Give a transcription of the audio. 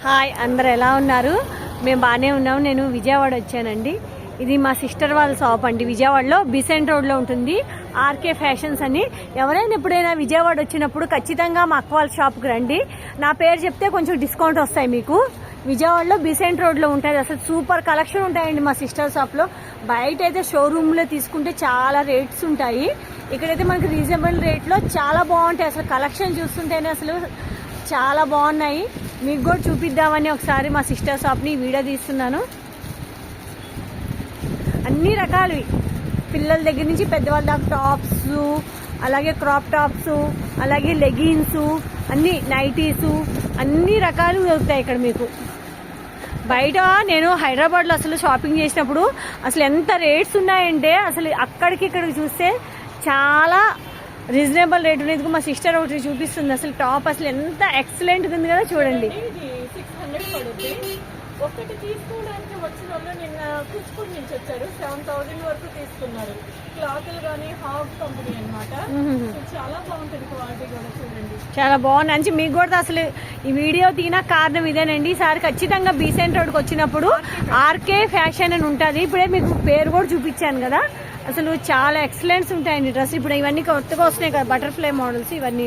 Hi, అందరు ఎలా ఉన్నారు? మేము బాగానే ఉన్నాము. నేను విజయవాడ వచ్చానండి. ఇది మా సిస్టర్ వాళ్ళ షాప్ అండి. విజయవాడలో బిసెంట్ రోడ్లో ఉంటుంది, ఆర్కే ఫ్యాషన్స్ అని. ఎవరైనా ఎప్పుడైనా విజయవాడ వచ్చినప్పుడు ఖచ్చితంగా మా అక్క వాళ్ళ షాప్కి రండి. నా పేరు చెప్తే కొంచెం డిస్కౌంట్ వస్తాయి మీకు. విజయవాడలో బిసెంట్ రోడ్లో ఉంటుంది. అసలు సూపర్ కలెక్షన్ ఉంటాయండి మా సిస్టర్ షాప్లో. బయట అయితే షోరూంలో తీసుకుంటే చాలా రేట్స్ ఉంటాయి. ఇక్కడైతే మనకి రీజనబుల్ రేట్లో చాలా బాగుంటాయి. అసలు కలెక్షన్ చూస్తుంటేనే అసలు చాలా బాగున్నాయి. మీకు కూడా చూపిద్దామని ఒకసారి మా సిస్టర్ షాప్ని వీడియో తీస్తున్నాను. అన్ని రకాలు పిల్లల దగ్గర నుంచి పెద్దవాళ్ళ దాకా టాప్స్, అలాగే క్రాప్ టాప్స్, అలాగే లెగిన్స్, అన్ని నైటీస్, అన్ని రకాలు దొరుకుతాయి ఇక్కడ మీకు. బయట నేను హైదరాబాద్లో అసలు షాపింగ్ చేసినప్పుడు అసలు ఎంత రేట్స్ ఉన్నాయంటే అసలు అక్కడికి ఇక్కడికి చూస్తే చాలా రీజనబుల్ రేట్ ఉంది. మా సిస్టర్ ఒకటి చూపిస్తుంది. అసలు టాప్ అసలు ఎంత ఎక్సలెంట్గా ఉంది కదా, చూడండి. 600 పడుతుంది. ఒకటి తీసుకోవడానికి వచ్చిన వాళ్ళు నిన్న కూచిపూడి నుంచి వచ్చారు. 7000 వరకు తీసుకున్నారు. క్లాతులు కానీ హాఫ్ కంపెనీ అనమాట. చాలా బాగుంటుంది క్వాలిటీ కూడా, చూడండి. చాలా బాగుంది అని మీకు కూడా అసలు ఈ వీడియో తీన కారణం ఇదేనండి. ఈసారి ఖచ్చితంగా బీసెంట్ రోడ్కి వచ్చినప్పుడు ఆర్కే ఫ్యాషన్ అని ఉంటుంది. ఇప్పుడే మీకు పేరు కూడా చూపించాను కదా. అసలు చాలా ఎక్సలెంట్స్ ఉంటాయండి డ్రెస్. ఇప్పుడు ఇవన్నీ కొత్తగా వస్తున్నాయి కదా, బటర్ఫ్లై మోడల్స్ ఇవన్నీ.